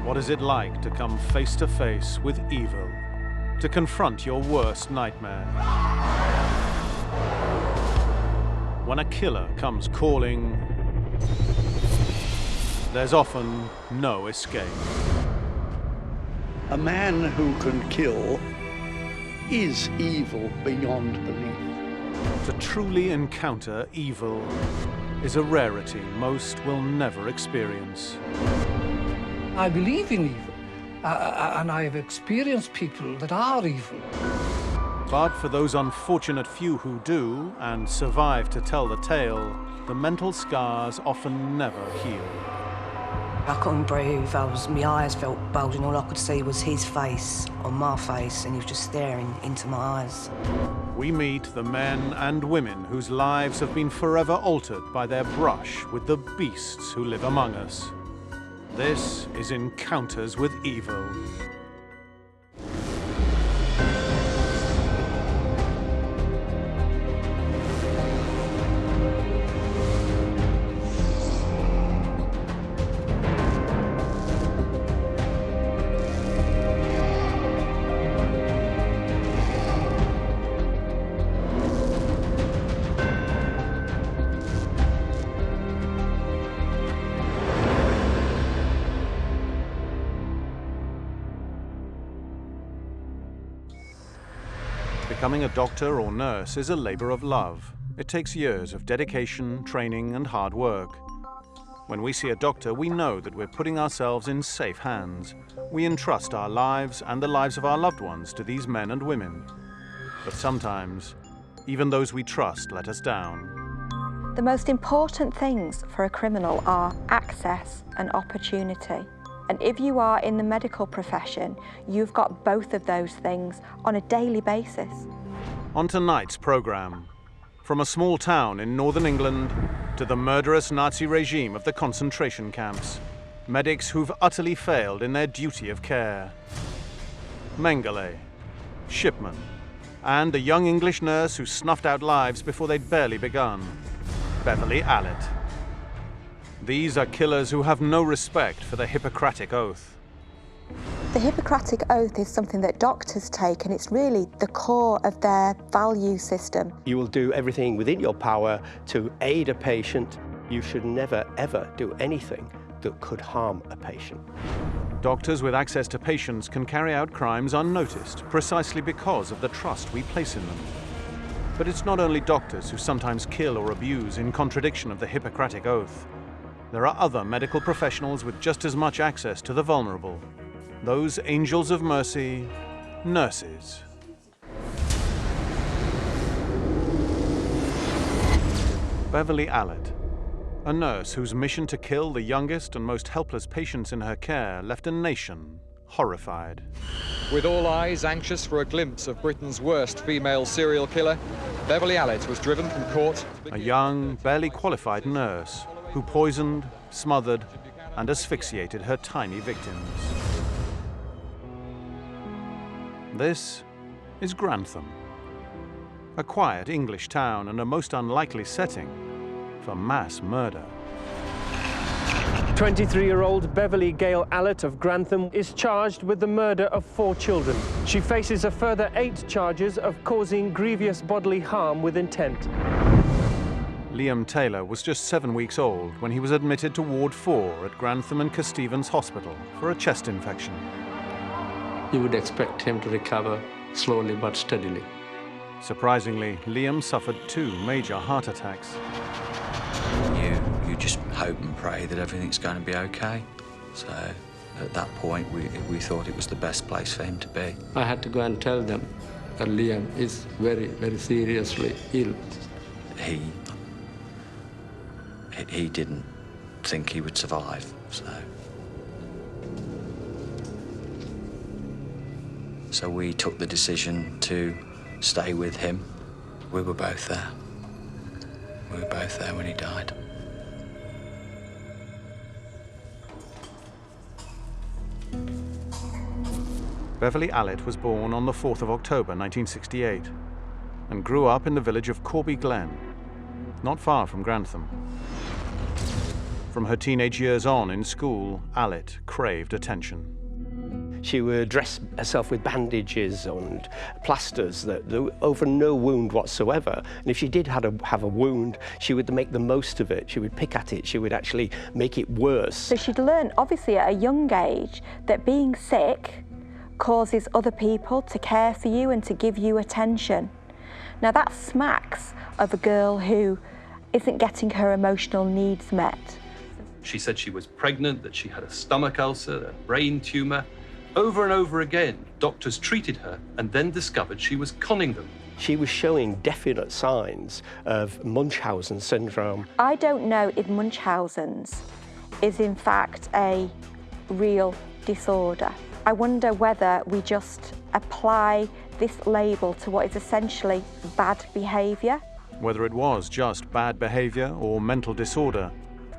What is it like to come face to face with evil? To confront your worst nightmare? When a killer comes calling, there's often no escape. A man who can kill is evil beyond belief. To truly encounter evil is a rarity most will never experience. I believe in evil, and I have experienced people that are evil. But for those unfortunate few who do and survive to tell the tale, the mental scars often never heal. I couldn't breathe, my eyes felt bulging, all I could see was his face on my face, and he was just staring into my eyes. We meet the men and women whose lives have been forever altered by their brush with the beasts who live among us. This is Encounters with Evil. Becoming a doctor or nurse is a labor of love. It takes years of dedication, training, and hard work. When we see a doctor, we know that we're putting ourselves in safe hands. We entrust our lives and the lives of our loved ones to these men and women. But sometimes, even those we trust let us down. The most important things for a criminal are access and opportunity. And if you are in the medical profession, you've got both of those things on a daily basis. On tonight's program, from a small town in northern England to the murderous Nazi regime of the concentration camps, medics who've utterly failed in their duty of care. Mengele, Shipman, and a young English nurse who snuffed out lives before they'd barely begun, Beverley Allitt. These are killers who have no respect for the Hippocratic Oath. The Hippocratic Oath is something that doctors take, and it's really the core of their value system. You will do everything within your power to aid a patient. You should never, ever do anything that could harm a patient. Doctors with access to patients can carry out crimes unnoticed, precisely because of the trust we place in them. But it's not only doctors who sometimes kill or abuse in contradiction of the Hippocratic Oath. There are other medical professionals with just as much access to the vulnerable. Those angels of mercy, nurses. Beverley Allitt, a nurse whose mission to kill the youngest and most helpless patients in her care left a nation horrified. With all eyes anxious for a glimpse of Britain's worst female serial killer, Beverley Allitt was driven from court. A young, barely qualified nurse who poisoned, smothered, and asphyxiated her tiny victims. This is Grantham, a quiet English town and a most unlikely setting for mass murder. 23-year-old Beverley Gail Allitt of Grantham is charged with the murder of 4 children. She faces a further 8 charges of causing grievous bodily harm with intent. Liam Taylor was just 7 weeks old when he was admitted to Ward 4 at Grantham and Kestephens Hospital for a chest infection. You would expect him to recover slowly but steadily. Surprisingly, Liam suffered 2 major heart attacks. You just hope and pray that everything's going to be okay. So at that point, we thought it was the best place for him to be. I had to go and tell them that Liam is very, very seriously ill. He didn't think he would survive, so we took the decision to stay with him. We were both there. We were both there when he died. Beverley Allitt was born on the 4th of October 1968 and grew up in the village of Corby Glen, not far from Grantham. From her teenage years on in school, Allitt craved attention. She would dress herself with bandages and plasters that over no wound whatsoever. And if she did have a wound, she would make the most of it. She would pick at it. She would actually make it worse. So she'd learned, obviously at a young age, that being sick causes other people to care for you and to give you attention. Now that smacks of a girl who isn't getting her emotional needs met. She said she was pregnant, that she had a stomach ulcer, a brain tumour. Over and over again, doctors treated her and then discovered she was conning them. She was showing definite signs of Munchausen syndrome. I don't know if Munchausen's is in fact a real disorder. I wonder whether we just apply this label to what is essentially bad behaviour. Whether it was just bad behaviour or mental disorder,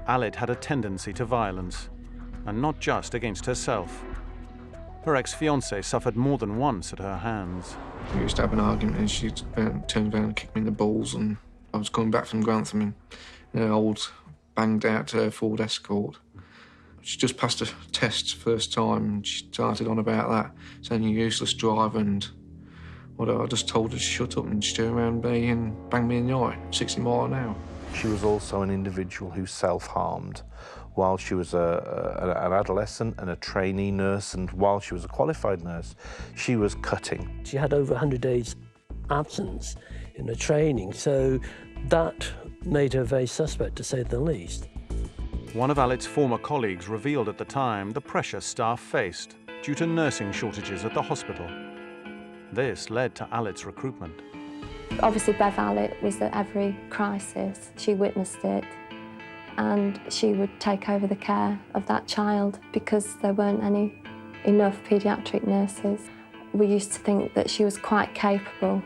Allitt had a tendency to violence, and not just against herself. Her ex-fiancé suffered more than once at her hands. We used to have an argument and she turned around and kicked me in the balls, and I was coming back from Grantham in an old banged out Ford Escort. She just passed a test first time and she started on about that, saying you're a useless driver, and I just told her to shut up and she turned around me and banged me in the eye, 60 miles an hour. She was also an individual who self-harmed while she was an adolescent and a trainee nurse, and while she was a qualified nurse, she was cutting. She had over 100 days absence in her training, so that made her very suspect, to say the least. One of Allitt's former colleagues revealed at the time the pressure staff faced due to nursing shortages at the hospital. This led to Allitt's recruitment. Obviously, Bev Allitt was at every crisis. She witnessed it, and she would take over the care of that child because there weren't enough paediatric nurses. We used to think that she was quite capable.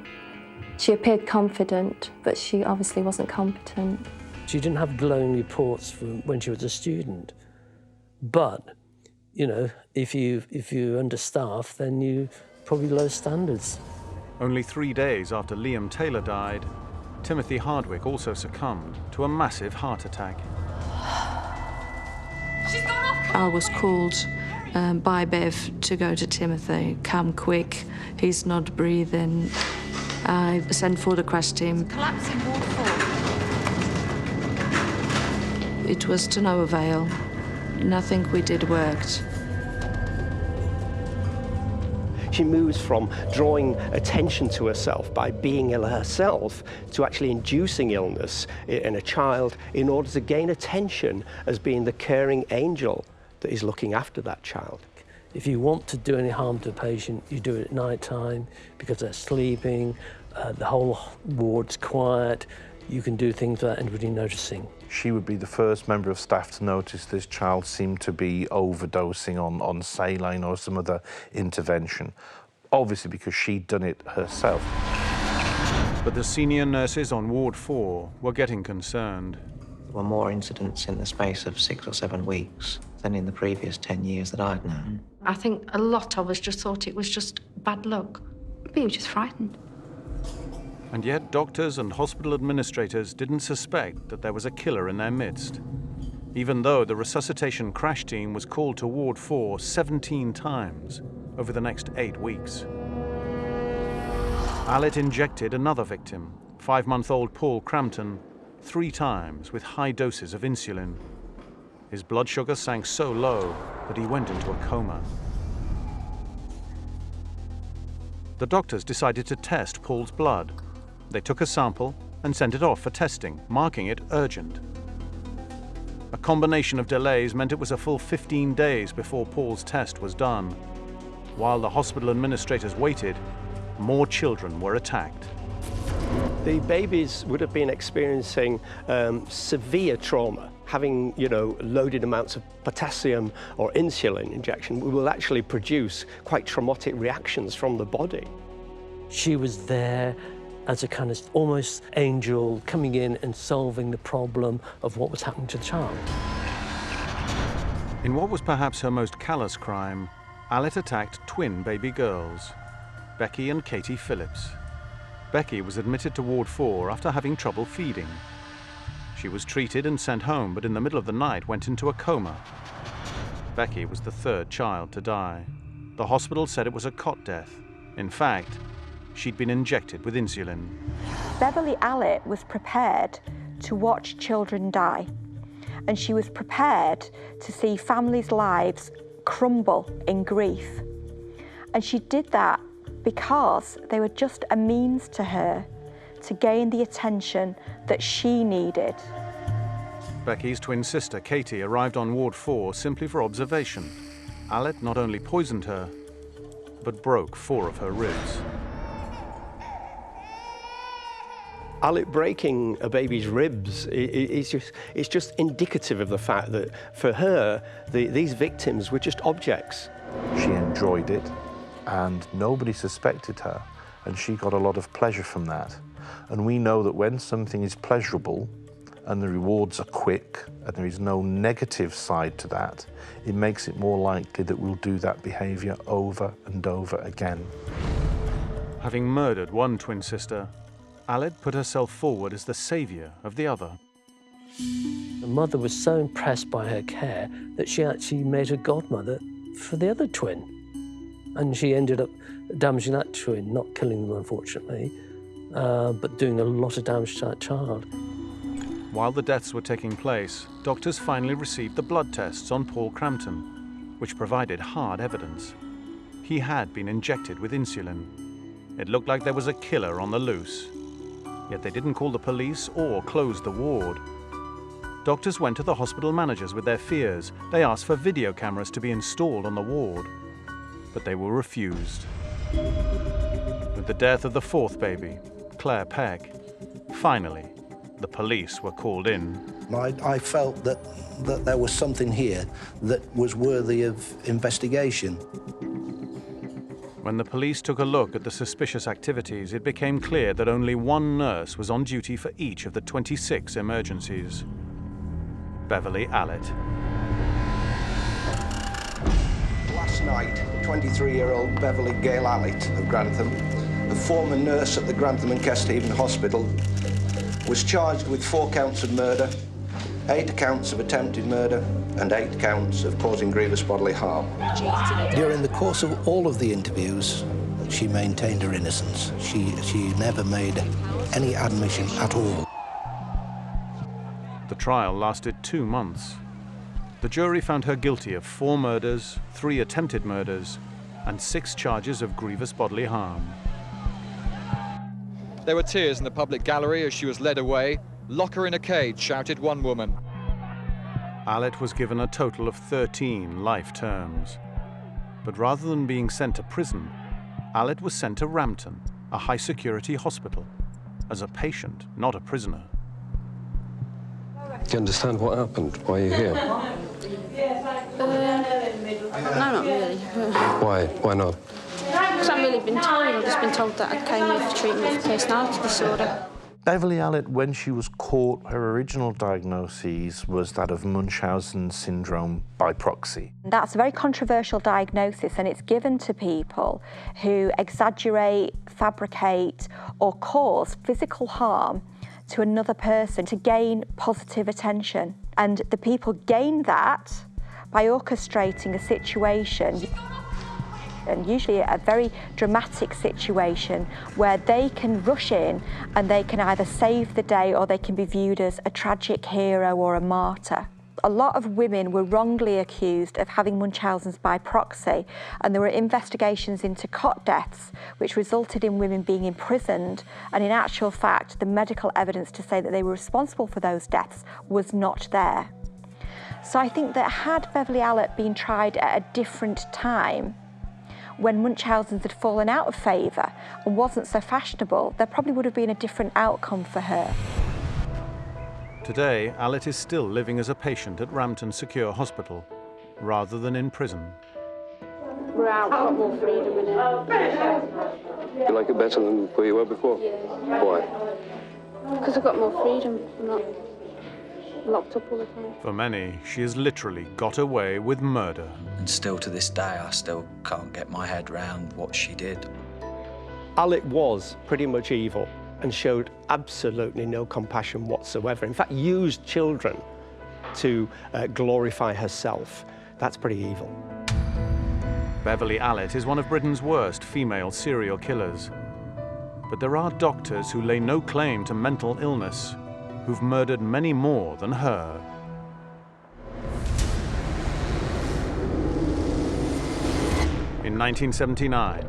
She appeared confident, but she obviously wasn't competent. She didn't have glowing reports from when she was a student, but, you know, if you're understaffed, then you probably low standards. Only 3 days after Liam Taylor died, Timothy Hardwick also succumbed to a massive heart attack. I was called by Bev to go to Timothy. Come quick, he's not breathing. I sent for the crash team. Collapsing Ward 4. It was to no avail. Nothing we did worked. She moves from drawing attention to herself by being ill herself to actually inducing illness in a child in order to gain attention as being the caring angel that is looking after that child. If you want to do any harm to a patient, you do it at night time because they're sleeping, the whole ward's quiet. You can do things without anybody noticing. She would be the first member of staff to notice this child seemed to be overdosing on saline or some other intervention, obviously because she'd done it herself. But the senior nurses on Ward 4 were getting concerned. There were more incidents in the space of 6 or 7 weeks than in the previous 10 years that I'd known. I think a lot of us just thought it was just bad luck. We were just frightened. And yet doctors and hospital administrators didn't suspect that there was a killer in their midst, even though the resuscitation crash team was called to Ward 4 17 times over the next 8 weeks. Allitt injected another victim, 5-month-old Paul Crampton, 3 times with high doses of insulin. His blood sugar sank so low that he went into a coma. The doctors decided to test Paul's blood. They took a sample and sent it off for testing, marking it urgent. A combination of delays meant it was a full 15 days before Paul's test was done. While the hospital administrators waited, more children were attacked. The babies would have been experiencing severe trauma. Having, loaded amounts of potassium or insulin injection will actually produce quite traumatic reactions from the body. She was there as a kind of almost angel coming in and solving the problem of what was happening to the child. In what was perhaps her most callous crime, Allitt attacked twin baby girls, Becky and Katie Phillips. Becky was admitted to Ward 4 after having trouble feeding. She was treated and sent home, but in the middle of the night went into a coma. Becky was the third child to die. The hospital said it was a cot death. In fact, she'd been injected with insulin. Beverley Allitt was prepared to watch children die, and she was prepared to see families' lives crumble in grief. And she did that because they were just a means to her to gain the attention that she needed. Becky's twin sister, Katie, arrived on Ward 4 simply for observation. Allitt not only poisoned her, but broke 4 of her ribs. Allitt breaking a baby's ribs is just indicative of the fact that for her, these victims were just objects. She enjoyed it, and nobody suspected her, and she got a lot of pleasure from that. And we know that when something is pleasurable and the rewards are quick and there is no negative side to that, it makes it more likely that we'll do that behaviour over and over again. Having murdered one twin sister, Allitt put herself forward as the saviour of the other. The mother was so impressed by her care that she actually made her godmother for the other twin. And she ended up damaging that twin, not killing them, unfortunately, but doing a lot of damage to that child. While the deaths were taking place, doctors finally received the blood tests on Paul Crampton, which provided hard evidence. He had been injected with insulin. It looked like there was a killer on the loose. Yet they didn't call the police or close the ward. Doctors went to the hospital managers with their fears. They asked for video cameras to be installed on the ward, but they were refused. With the death of the 4th baby, Claire Peck, finally, the police were called in. I felt that there was something here that was worthy of investigation. When the police took a look at the suspicious activities, it became clear that only one nurse was on duty for each of the 26 emergencies. Beverley Allitt. Last night, 23-year-old Beverley Gail Allitt of Grantham, a former nurse at the Grantham and Kesteven Hospital, was charged with 4 counts of murder, 8 counts of attempted murder, and 8 counts of causing grievous bodily harm. During the course of all of the interviews, she maintained her innocence. She never made any admission at all. The trial lasted 2 months. The jury found her guilty of 4 murders, 3 attempted murders, and 6 charges of grievous bodily harm. There were tears in the public gallery as she was led away. "Lock her in a cage," shouted one woman. Allitt was given a total of 13 life terms. But rather than being sent to prison, Allitt was sent to Rampton, a high-security hospital, as a patient, not a prisoner. Do you understand what happened? Why are you here? No, not really. Why? Why not? Because I haven't really been told. I've just been told that I came here for treatment for personality disorder. Beverley Allitt, when she was caught, her original diagnosis was that of Munchausen syndrome by proxy. That's a very controversial diagnosis, and it's given to people who exaggerate, fabricate, or cause physical harm to another person to gain positive attention. And the people gain that by orchestrating a situation, and usually a very dramatic situation, where they can rush in and they can either save the day or they can be viewed as a tragic hero or a martyr. A lot of women were wrongly accused of having Munchausen's by proxy, and there were investigations into cot deaths which resulted in women being imprisoned, and in actual fact the medical evidence to say that they were responsible for those deaths was not there. So I think that had Beverley Allitt been tried at a different time, when Munchausen's had fallen out of favour and wasn't so fashionable, there probably would have been a different outcome for her. Today, Allitt is still living as a patient at Rampton Secure Hospital, rather than in prison. We're out, got more freedom in it. You like it better than where you were before? Yeah. Why? Because I've got more freedom. I'm not locked up all the time. For many, she has literally got away with murder. And still to this day, I still can't get my head round what she did. Allitt was pretty much evil. and showed absolutely no compassion whatsoever. In fact, used children to glorify herself. That's pretty evil. Beverley Allitt is one of Britain's worst female serial killers. But there are doctors who lay no claim to mental illness, who've murdered many more than her. In 1979,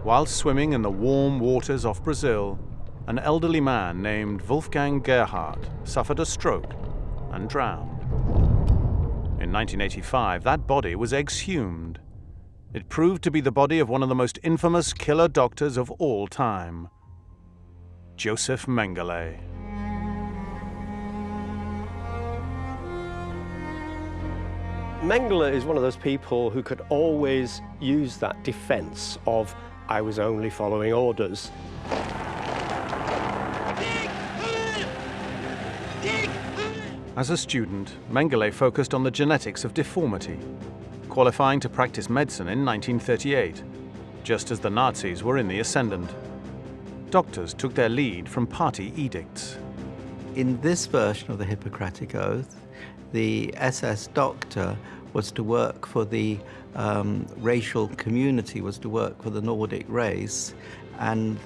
while swimming in the warm waters off Brazil, an elderly man named Wolfgang Gerhardt suffered a stroke and drowned. In 1985, that body was exhumed. It proved to be the body of one of the most infamous killer doctors of all time, Josef Mengele. Mengele is one of those people who could always use that defense of, I was only following orders. As a student, Mengele focused on the genetics of deformity, qualifying to practice medicine in 1938, just as the Nazis were in the ascendant. Doctors took their lead from party edicts. In this version of the Hippocratic Oath, the SS doctor was to work for the racial community, was to work for the Nordic race, and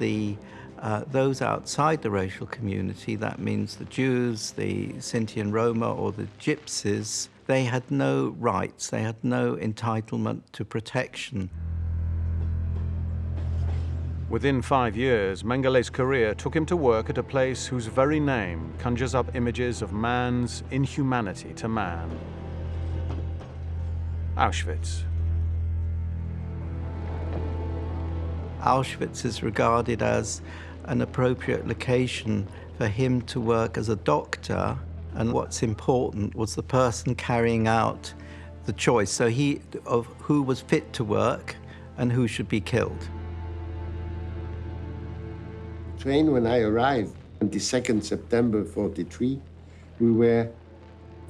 those outside the racial community, that means the Jews, the Sinti and Roma, or the Gypsies, they had no rights, they had no entitlement to protection. Within 5 years, Mengele's career took him to work at a place whose very name conjures up images of man's inhumanity to man. Auschwitz. Auschwitz is regarded as an appropriate location for him to work as a doctor, and what's important was the person carrying out the choice, so of who was fit to work and who should be killed. Train, when I arrived on the 2nd September 43, we were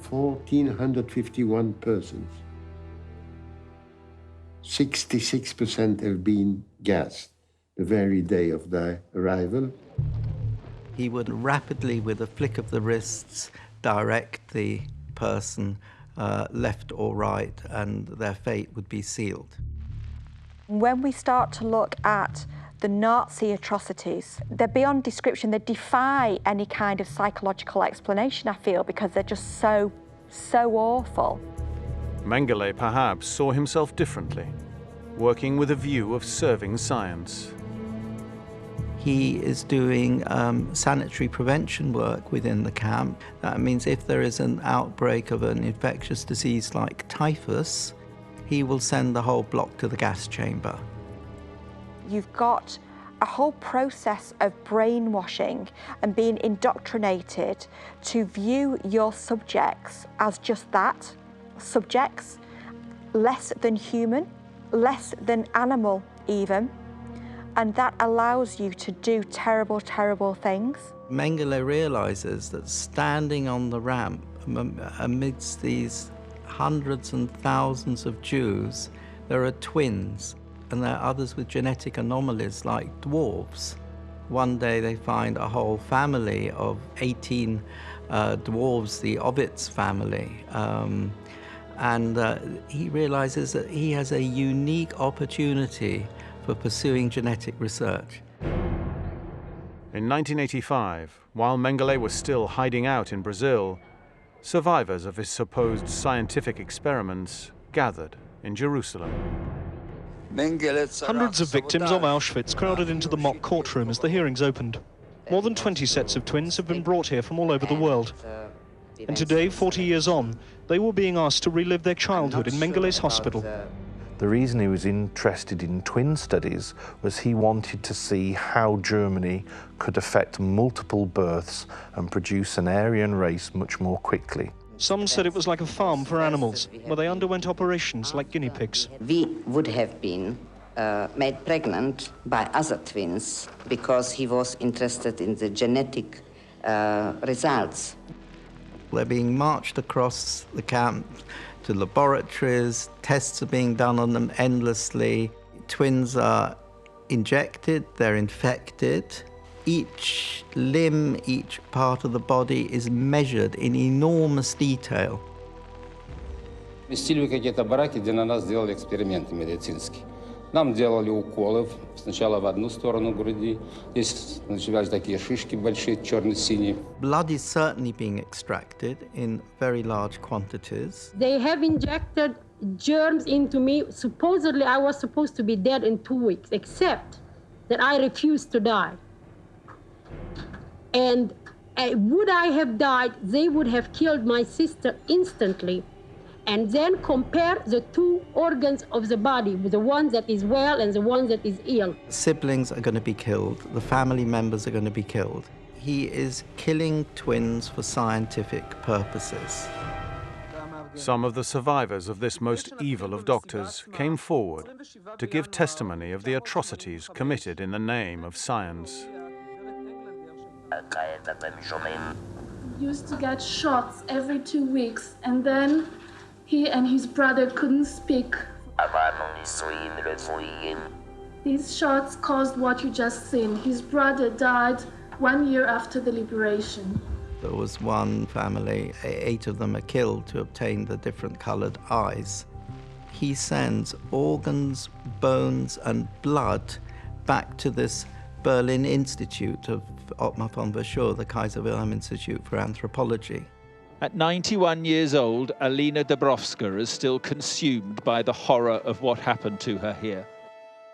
1,451 persons. 66% have been gassed the very day of their arrival. He would rapidly, with a flick of the wrists, direct the person left or right, and their fate would be sealed. When we start to look at the Nazi atrocities, they're beyond description. They defy any kind of psychological explanation, I feel, because they're just so awful. Mengele perhaps saw himself differently, working with a view of serving science. He is doing sanitary prevention work within the camp. That means if there is an outbreak of an infectious disease like typhus, he will send the whole block to the gas chamber. You've got a whole process of brainwashing and being indoctrinated to view your subjects as just that, subjects, less than human, less than animal even, and that allows you to do terrible, terrible things. Mengele realizes that standing on the ramp amidst these hundreds and thousands of Jews, there are twins, and there are others with genetic anomalies like dwarves. One day they find a whole family of 18 dwarves, the Ovitz family, and he realizes that he has a unique opportunity for pursuing genetic research. In 1985, while Mengele was still hiding out in Brazil, survivors of his supposed scientific experiments gathered in Jerusalem. Hundreds of victims of Auschwitz crowded into the mock courtroom as the hearings opened. More than 20 sets of twins have been brought here from all over the world. And today, 40 years on, they were being asked to relive their childhood in Mengele's hospital. The reason he was interested in twin studies was he wanted to see how Germany could affect multiple births and produce an Aryan race much more quickly. Some said it was like a farm for animals, where they underwent operations like guinea pigs. We would have been made pregnant by other twins because he was interested in the genetic results. They're being marched across the camp to laboratories, tests are being done on them endlessly. Twins are injected, they're infected, Each limb, each part of the body is measured in enormous detail. Вместили какие-то бараки, где на нас делали эксперименты медицинские. Нам делали уколы сначала в одну сторону груди. Здесь начались такие шишки большие, черно-синие. Blood is certainly being extracted in very large quantities. They have injected germs into me. Supposedly, I was supposed to be dead in 2 weeks, except that I refused to die. And would I have died, they would have killed my sister instantly. And then compare the two organs of the body, the one that is well and the one that is ill. Siblings are going to be killed. The family members are going to be killed. He is killing twins for scientific purposes. Some of the survivors of this most evil of doctors came forward to give testimony of the atrocities committed in the name of science. Used to get shots every 2 weeks, and then he and his brother couldn't speak. These shots caused what you just seen. His brother died 1 year after the liberation. There was one family, 8 of them are killed to obtain the different colored eyes. He sends organs, bones, and blood back to this Berlin Institute of Ottmar von Verschuur, the Kaiser Wilhelm Institute for Anthropology. At 91 years old, Alina Dabrowska is still consumed by the horror of what happened to her here.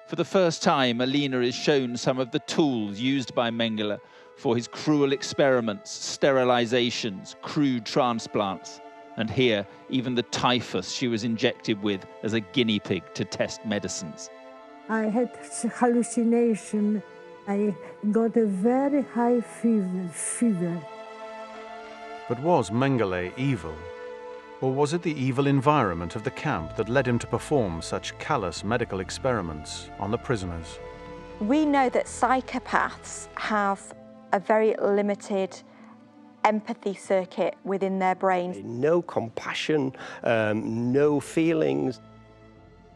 For the first time, Alina is shown some of the tools used by Mengele for his cruel experiments, sterilizations, crude transplants, and here, even the typhus she was injected with as a guinea pig to test medicines. I had hallucination. I got a very high fever. But was Mengele evil? Or was it the evil environment of the camp that led him to perform such callous medical experiments on the prisoners? We know that psychopaths have a very limited empathy circuit within their brain. No compassion, no feelings.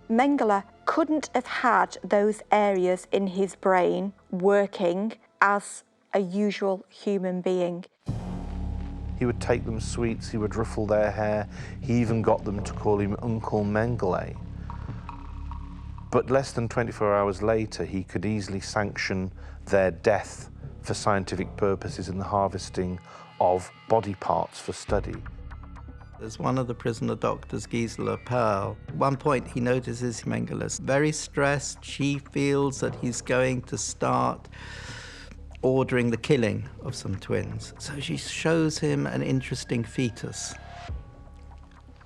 Mengele couldn't have had those areas in his brain working as a usual human being. He would take them sweets, he would ruffle their hair, he even got them to call him Uncle Mengele. But less than 24 hours later, he could easily sanction their death for scientific purposes in the harvesting of body parts for study. There's one of the prisoner doctors, Gisela Perl. At one point, he notices Mengele's very stressed. She feels that he's going to start ordering the killing of some twins. So she shows him an interesting fetus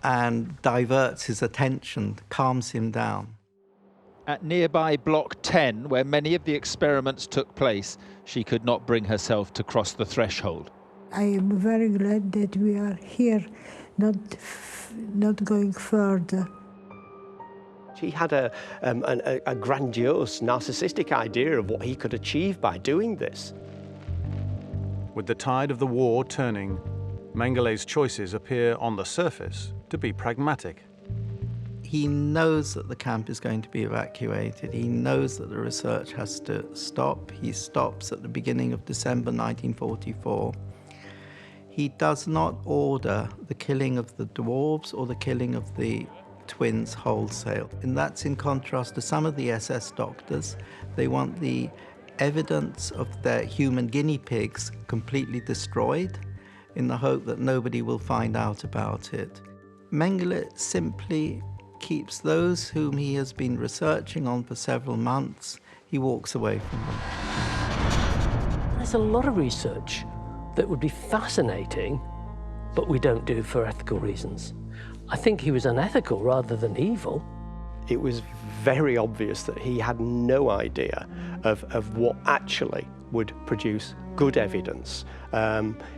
and diverts his attention, calms him down. At nearby Block 10, where many of the experiments took place, she could not bring herself to cross the threshold. I am very glad that we are here, not going further. He had a grandiose, narcissistic idea of what he could achieve by doing this. With the tide of the war turning, Mengele's choices appear on the surface to be pragmatic. He knows that the camp is going to be evacuated. He knows that the research has to stop. He stops at the beginning of December 1944. He does not order the killing of the dwarves or the killing of the twins wholesale. And that's in contrast to some of the SS doctors. They want the evidence of their human guinea pigs completely destroyed in the hope that nobody will find out about it. Mengele simply keeps those whom he has been researching on for several months, he walks away from them. There's a lot of research that would be fascinating, but we don't do for ethical reasons. I think he was unethical rather than evil. It was very obvious that he had no idea of what actually would produce good evidence.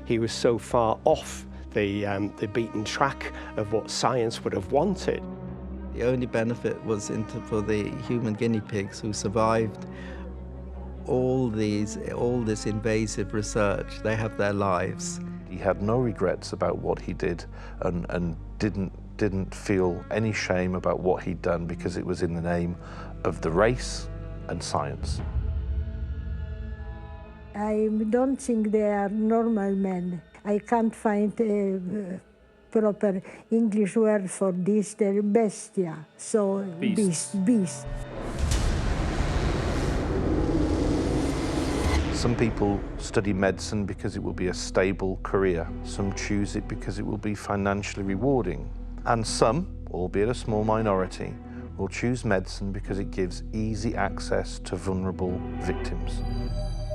He was so far off the beaten track of what science would have wanted. The only benefit was for the human guinea pigs who survived all this invasive research. They have their lives. He had no regrets about what he did and didn't feel any shame about what he'd done because it was in the name of the race and science. I don't think they are normal men. I can't find a proper English word for this. They're bestia, so beast. Some people study medicine because it will be a stable career. Some choose it because it will be financially rewarding. And some, albeit a small minority, will choose medicine because it gives easy access to vulnerable victims.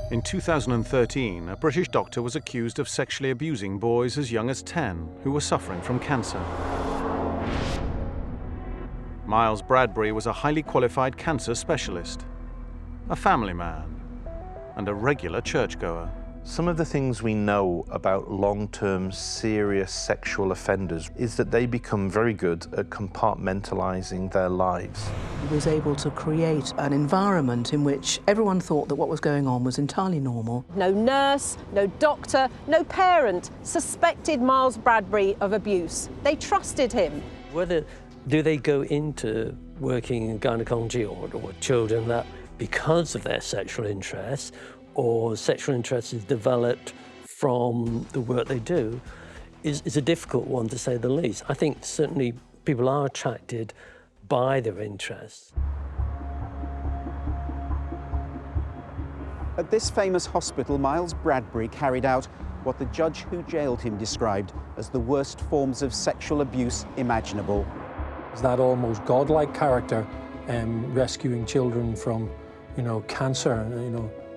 In 2013, a British doctor was accused of sexually abusing boys as young as 10 who were suffering from cancer. Miles Bradbury was a highly qualified cancer specialist, a family man, and a regular churchgoer. Some of the things we know about long-term serious sexual offenders is that they become very good at compartmentalizing their lives. He was able to create an environment in which everyone thought that what was going on was entirely normal. No nurse, no doctor, no parent suspected Miles Bradbury of abuse. They trusted him. Whether do they go into working in gynecology or children that because of their sexual interests, or sexual interest is developed from the work they do, is a difficult one, to say the least. I think certainly people are attracted by their interests. At this famous hospital, Miles Bradbury carried out what the judge who jailed him described as the worst forms of sexual abuse imaginable. It's that almost godlike character rescuing children from, cancer,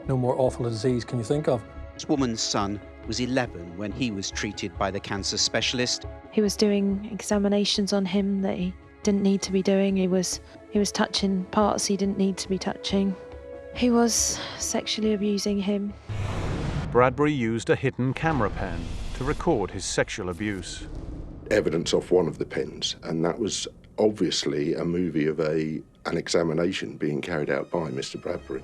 no more awful a disease can you think of. This woman's son was 11 when he was treated by the cancer specialist. He was doing examinations on him that he didn't need to be doing. He was touching parts he didn't need to be touching. He was sexually abusing him. Bradbury used a hidden camera pen to record his sexual abuse. Evidence off one of the pens, and that was obviously a movie of an examination being carried out by Mr. Bradbury.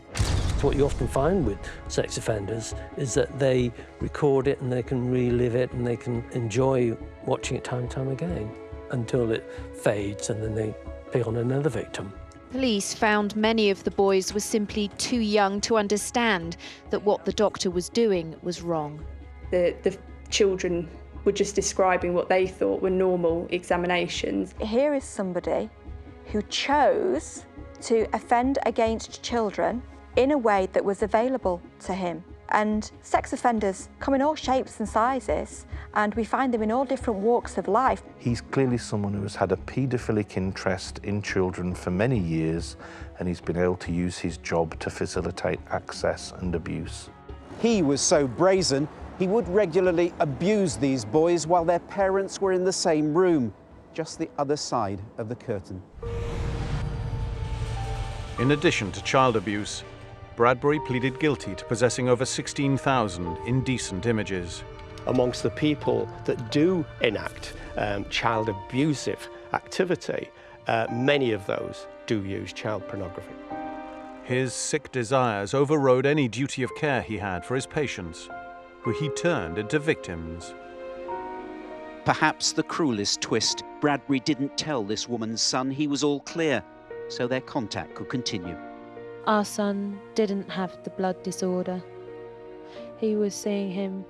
What you often find with sex offenders is that they record it and they can relive it and they can enjoy watching it time and time again until it fades and then they pick on another victim. Police found many of the boys were simply too young to understand that what the doctor was doing was wrong. The children were just describing what they thought were normal examinations. Here is somebody who chose to offend against children in a way that was available to him. And sex offenders come in all shapes and sizes, and we find them in all different walks of life. He's clearly someone who has had a paedophilic interest in children for many years, and he's been able to use his job to facilitate access and abuse. He was so brazen, he would regularly abuse these boys while their parents were in the same room, just the other side of the curtain. In addition to child abuse, Bradbury pleaded guilty to possessing over 16,000 indecent images. Amongst the people that do enact child abusive activity, many of those do use child pornography. His sick desires overrode any duty of care he had for his patients, who he turned into victims. Perhaps the cruelest twist, Bradbury didn't tell this woman's son he was all clear, so their contact could continue. Our son didn't have the blood disorder. He was seeing him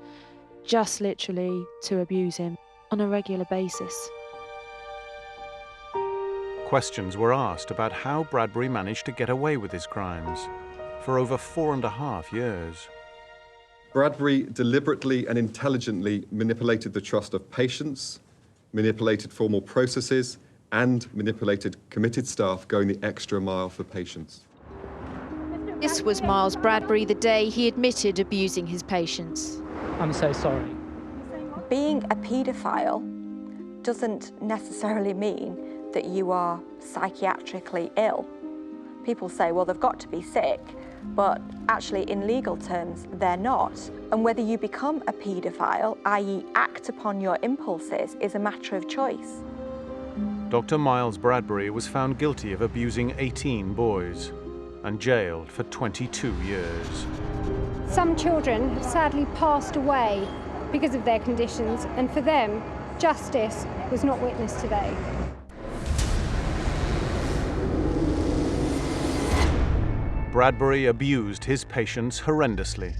just literally to abuse him on a regular basis. Questions were asked about how Bradbury managed to get away with his crimes for over 4.5 years. Bradbury deliberately and intelligently manipulated the trust of patients, manipulated formal processes, and manipulated committed staff going the extra mile for patients. This was Miles Bradbury the day he admitted abusing his patients. I'm so sorry. Being a paedophile doesn't necessarily mean that you are psychiatrically ill. People say, well, they've got to be sick, but actually in legal terms, they're not. And whether you become a paedophile, i.e. act upon your impulses, is a matter of choice. Dr. Miles Bradbury was found guilty of abusing 18 boys and jailed for 22 years. Some children have sadly passed away because of their conditions, and for them, justice was not witnessed today. Bradbury abused his patients horrendously.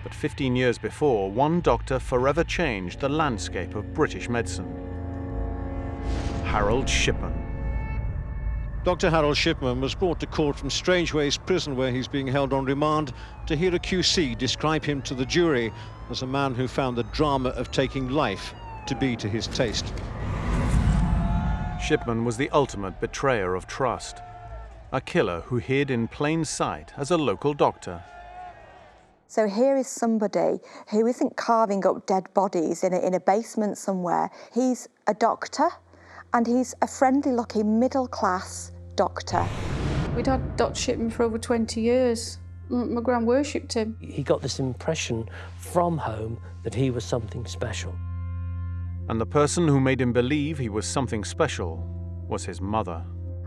But 15 years before, one doctor forever changed the landscape of British medicine. Harold Shipman. Dr. Harold Shipman was brought to court from Strangeways Prison, where he's being held on remand, to hear a QC describe him to the jury as a man who found the drama of taking life to be to his taste. Shipman was the ultimate betrayer of trust, a killer who hid in plain sight as a local doctor. So here is somebody who isn't carving up dead bodies in a basement somewhere. He's a doctor, and he's a friendly-looking, middle-class doctor. We'd had Dr. Shipman for over 20 years. My gran worshipped him. He got this impression from home that he was something special. And the person who made him believe he was something special was his mother.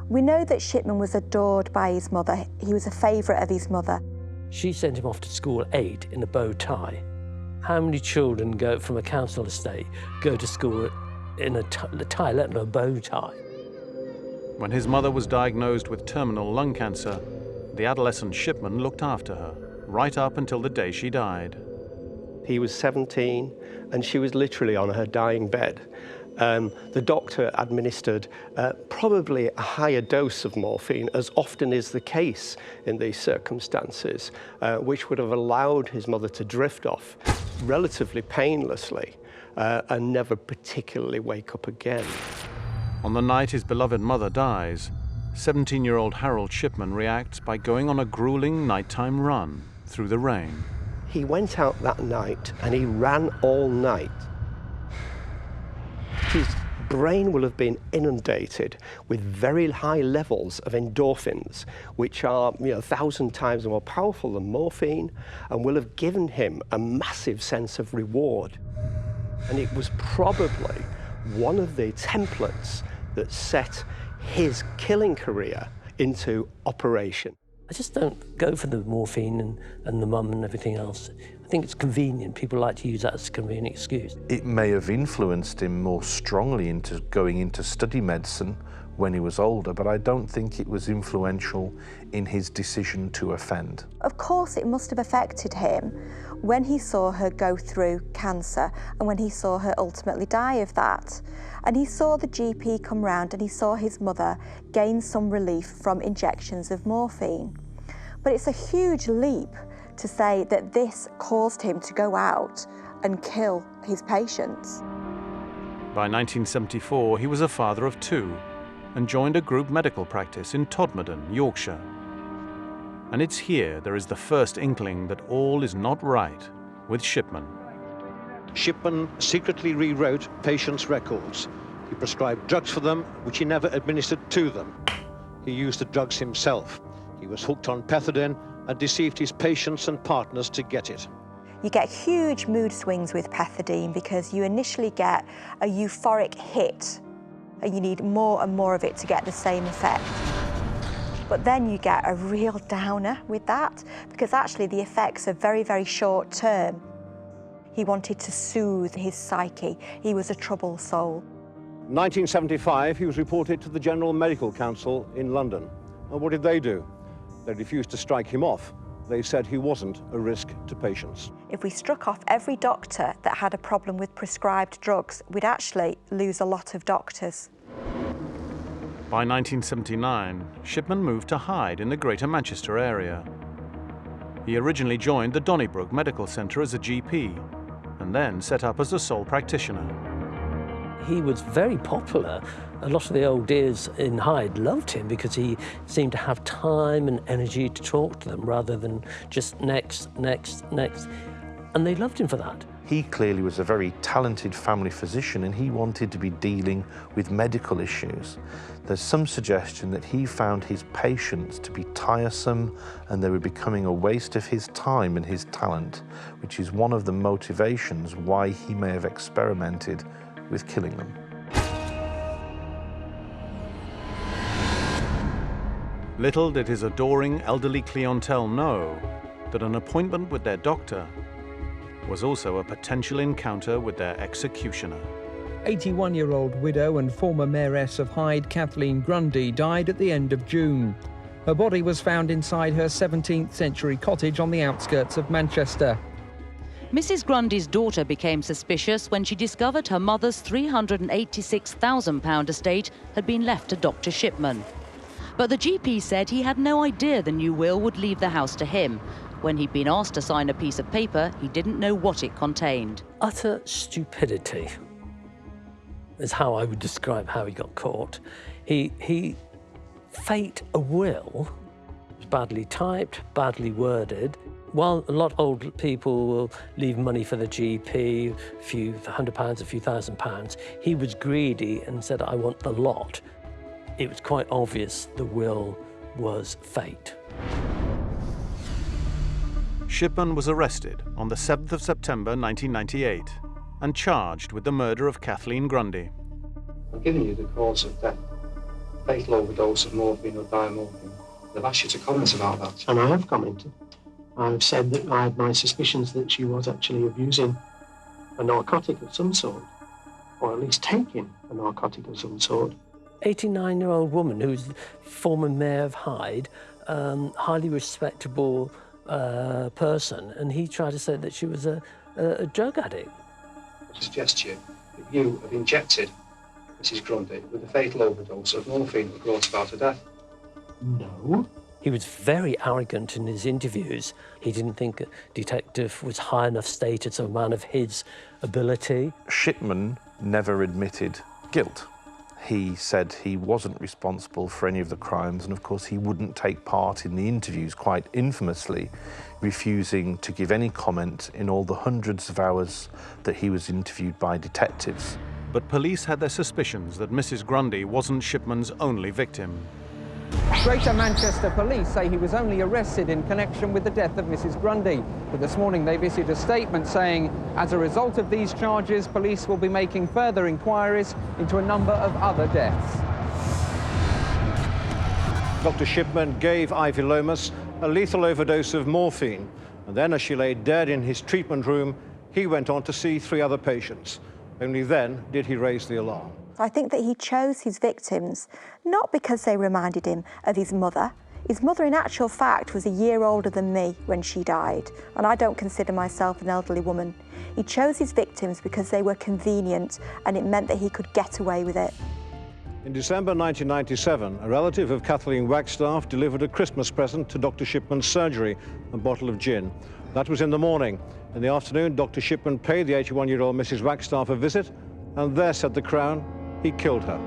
We know that Shipman was adored by his mother. He was a favourite of his mother. She sent him off to school at 8 in a bow tie. How many children go from a council estate, go to school in a tie, let alone a bow tie? When his mother was diagnosed with terminal lung cancer, the adolescent Shipman looked after her, right up until the day she died. He was 17 and she was literally on her dying bed. The doctor administered probably a higher dose of morphine, as often is the case in these circumstances, which would have allowed his mother to drift off relatively painlessly and never particularly wake up again. On the night his beloved mother dies, 17-year-old Harold Shipman reacts by going on a grueling nighttime run through the rain. He went out that night and he ran all night. His brain will have been inundated with very high levels of endorphins, which are 1,000 times more powerful than morphine, and will have given him a massive sense of reward. And it was probably one of the templates that set his killing career into operation. I just don't go for the morphine and the mum and everything else. I think it's convenient. People like to use that as a convenient excuse. It may have influenced him more strongly into going into study medicine when he was older, but I don't think it was influential in his decision to offend. Of course it must have affected him when he saw her go through cancer and when he saw her ultimately die of that. And he saw the GP come round and he saw his mother gain some relief from injections of morphine. But it's a huge leap to say that this caused him to go out and kill his patients. By 1974, he was a father of 2 and joined a group medical practice in Todmorden, Yorkshire. And it's here there is the first inkling that all is not right with Shipman. Shipman secretly rewrote patients' records. He prescribed drugs for them, which he never administered to them. He used the drugs himself. He was hooked on pethidine and deceived his patients and partners to get it. You get huge mood swings with pethidine because you initially get a euphoric hit and you need more and more of it to get the same effect. But then you get a real downer with that because actually the effects are very, very short term. He wanted to soothe his psyche. He was a troubled soul. In 1975, he was reported to the General Medical Council in London. And what did they do? They refused to strike him off. They said he wasn't a risk to patients. If we struck off every doctor that had a problem with prescribed drugs, we'd actually lose a lot of doctors. By 1979, Shipman moved to Hyde in the Greater Manchester area. He originally joined the Donnybrook Medical Centre as a GP and then set up as a sole practitioner. He was very popular. A lot of the old dears in Hyde loved him because he seemed to have time and energy to talk to them rather than just next. And they loved him for that. He clearly was a very talented family physician and he wanted to be dealing with medical issues. There's some suggestion that he found his patients to be tiresome and they were becoming a waste of his time and his talent, which is one of the motivations why he may have experimented with killing them. Little did his adoring elderly clientele know that an appointment with their doctor was also a potential encounter with their executioner. 81-year-old widow and former mayoress of Hyde, Kathleen Grundy, died at the end of June. Her body was found inside her 17th century cottage on the outskirts of Manchester. Mrs. Grundy's daughter became suspicious when she discovered her mother's £386,000 estate had been left to Dr. Shipman. But the GP said he had no idea the new will would leave the house to him. When he'd been asked to sign a piece of paper, he didn't know what it contained. Utter stupidity is how I would describe how he got caught. He faked a will. It was badly typed, badly worded. While a lot of old people will leave money for the GP, a few £100, a few £1,000, he was greedy and said, I want the lot. It was quite obvious the will was faked. Shipman was arrested on the 7th of September 1998 and charged with the murder of Kathleen Grundy. I'm giving you the cause of death. Fatal overdose of morphine or diamorphine. They've asked you to comment about that. And I have commented. I've said that I had my suspicions that she was actually abusing a narcotic of some sort, or at least taking a narcotic of some sort. 89-year-old woman who's former mayor of Hyde, highly respectable person, and he tried to say that she was a drug addict. I suggest to you that you have injected Mrs. Grundy with a fatal overdose of morphine that brought about her death. No. He was very arrogant in his interviews. He didn't think a detective was high enough status, a man of his ability. Shipman never admitted guilt. He said he wasn't responsible for any of the crimes, and of course he wouldn't take part in the interviews, quite infamously refusing to give any comment in all the hundreds of hours that he was interviewed by detectives. But police had their suspicions that Mrs. Grundy wasn't Shipman's only victim. Greater Manchester Police say he was only arrested in connection with the death of Mrs. Grundy. But this morning they've issued a statement saying, as a result of these charges, police will be making further inquiries into a number of other deaths. Dr. Shipman gave Ivy Lomas a lethal overdose of morphine, and then as she lay dead in his treatment room, he went on to see 3 other patients. Only then did he raise the alarm. I think that he chose his victims not because they reminded him of his mother. His mother, in actual fact, was a year older than me when she died, and I don't consider myself an elderly woman. He chose his victims because they were convenient, and it meant that he could get away with it. In December 1997, a relative of Kathleen Wagstaff delivered a Christmas present to Dr. Shipman's surgery, a bottle of gin. That was in the morning. In the afternoon, Dr. Shipman paid the 81-year-old Mrs. Wagstaff a visit, and there sat the Crown. He killed her.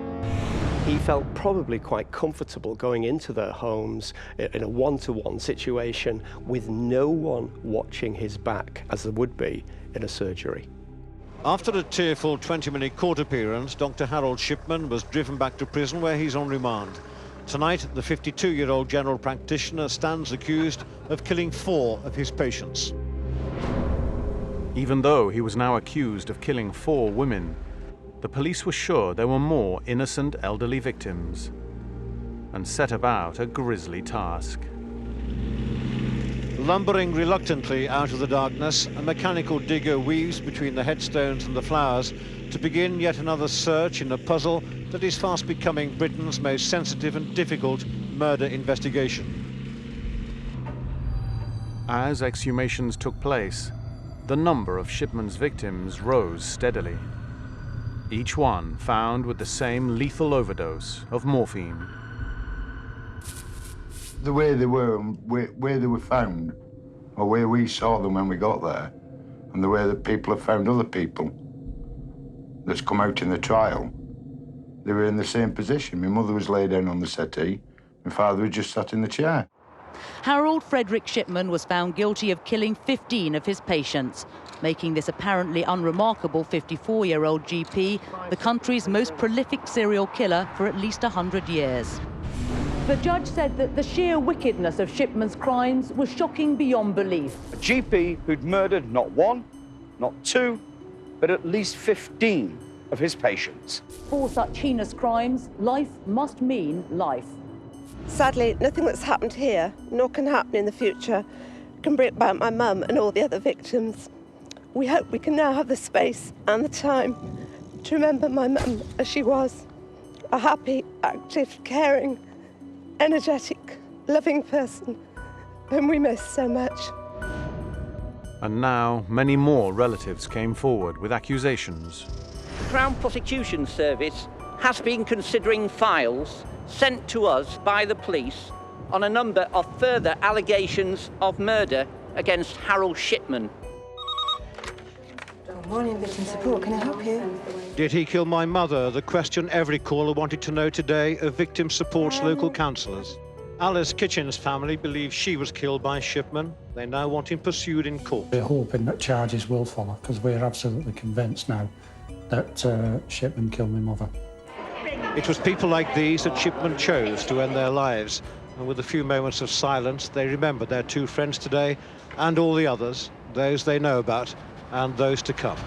He felt probably quite comfortable going into their homes in a one-to-one situation with no one watching his back, as there would be in a surgery. After a tearful 20-minute court appearance, Dr. Harold Shipman was driven back to prison where he's on remand. Tonight, the 52-year-old general practitioner stands accused of killing 4 of his patients. Even though he was now accused of killing 4 women, the police were sure there were more innocent elderly victims and set about a grisly task. Lumbering reluctantly out of the darkness, a mechanical digger weaves between the headstones and the flowers to begin yet another search in a puzzle that is fast becoming Britain's most sensitive and difficult murder investigation. As exhumations took place, the number of Shipman's victims rose steadily. Each one found with the same lethal overdose of morphine. The way they were and where they were found, or where we saw them when we got there, and the way that people have found other people that's come out in the trial, they were in the same position. My mother was laid down on the settee, my father was just sat in the chair. Harold Frederick Shipman was found guilty of killing 15 of his patients, making this apparently unremarkable 54-year-old GP the country's most prolific serial killer for at least 100 years. The judge said that the sheer wickedness of Shipman's crimes was shocking beyond belief. A GP who'd murdered not 1, not 2, but at least 15 of his patients. For such heinous crimes, life must mean life. Sadly, nothing that's happened here, nor can happen in the future, can bring about my mum and all the other victims. We hope we can now have the space and the time to remember my mum as she was, a happy, active, caring, energetic, loving person whom we miss so much. And now many more relatives came forward with accusations. The Crown Prosecution Service has been considering files sent to us by the police on a number of further allegations of murder against Harold Shipman. Good morning, Victim Support. Can I help you? Did he kill my mother? The question every caller wanted to know today of Victim Support's local councillors. Alice Kitchen's family believes she was killed by Shipman. They now want him pursued in court. We're hoping that charges will follow, because we're absolutely convinced now that Shipman killed my mother. It was people like these that Shipman chose to end their lives. And with a few moments of silence, they remember their two friends today and all the others, those they know about and those to come.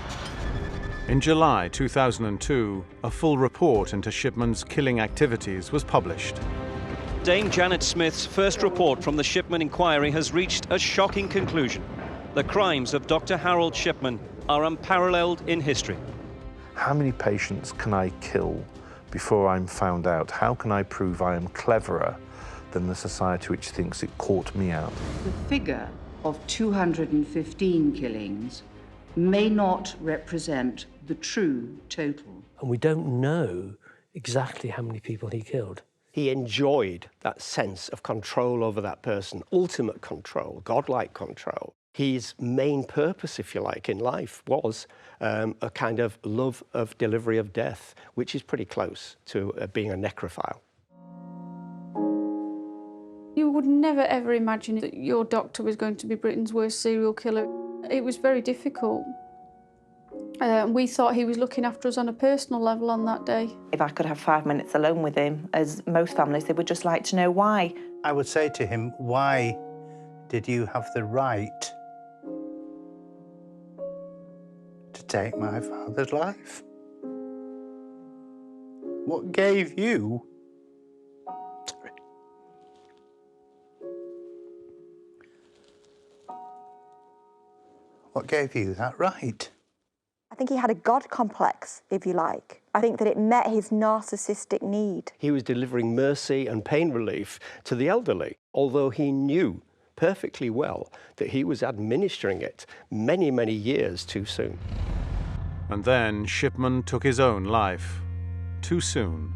In July 2002, a full report into Shipman's killing activities was published. Dame Janet Smith's first report from the Shipman inquiry has reached a shocking conclusion. The crimes of Dr. Harold Shipman are unparalleled in history. How many patients can I kill before I'm found out? How can I prove I am cleverer than the society which thinks it caught me out? The figure of 215 killings may not represent the true total. And we don't know exactly how many people he killed. He enjoyed that sense of control over that person, ultimate control, godlike control. His main purpose, if you like, in life was a kind of love of delivery of death, which is pretty close to being a necrophile. You would never ever imagine that your doctor was going to be Britain's worst serial killer. It was very difficult. We thought he was looking after us on a personal level on that day. If I could have 5 minutes alone with him, as most families, they would just like to know why. I would say to him, why did you have the right to take my father's life? What gave you that right? I think he had a God complex, if you like. I think that it met his narcissistic need. He was delivering mercy and pain relief to the elderly, although he knew perfectly well that he was administering it many, many years too soon. And then Shipman took his own life. Too soon.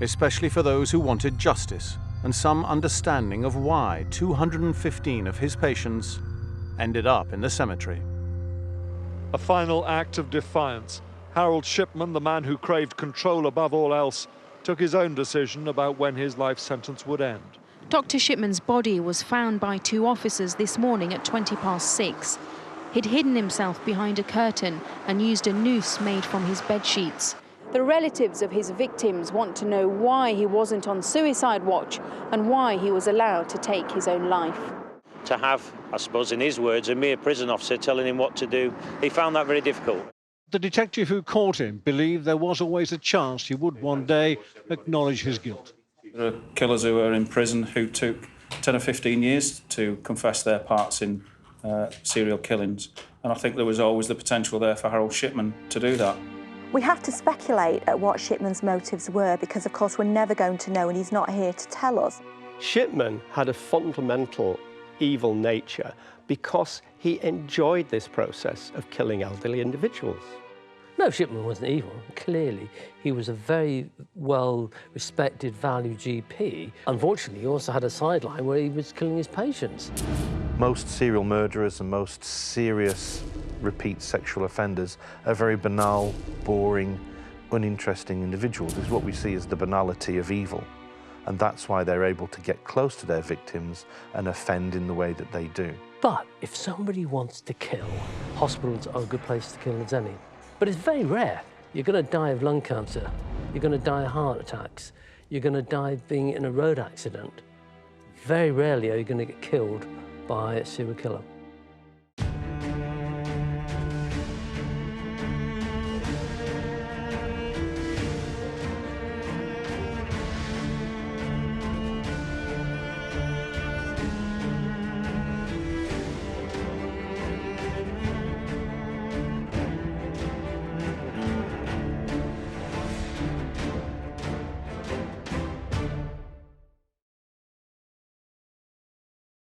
Especially for those who wanted justice and some understanding of why 215 of his patients ended up in the cemetery. A final act of defiance. Harold Shipman, the man who craved control above all else, took his own decision about when his life sentence would end. Dr. Shipman's body was found by 2 officers this morning at 6:20. He'd hidden himself behind a curtain and used a noose made from his bedsheets. The relatives of his victims want to know why he wasn't on suicide watch and why he was allowed to take his own life. To have, I suppose in his words, a mere prison officer telling him what to do, he found that very difficult. The detective who caught him believed there was always a chance he would one day acknowledge his guilt. There are killers who are in prison who took 10 or 15 years to confess their parts in serial killings. And I think there was always the potential there for Harold Shipman to do that. We have to speculate at what Shipman's motives were because, of course, we're never going to know and he's not here to tell us. Shipman had a fundamental evil nature because he enjoyed this process of killing elderly individuals. No, Shipman wasn't evil. Clearly, he was a very well-respected, valued GP. Unfortunately, he also had a sideline where he was killing his patients. Most serial murderers and most serious repeat sexual offenders are very banal, boring, uninteresting individuals. It's what we see as the banality of evil. And that's why they're able to get close to their victims and offend in the way that they do. But if somebody wants to kill, hospitals are a good place to kill as any. But it's very rare. You're going to die of lung cancer. You're going to die of heart attacks. You're going to die being in a road accident. Very rarely are you going to get killed by a serial killer.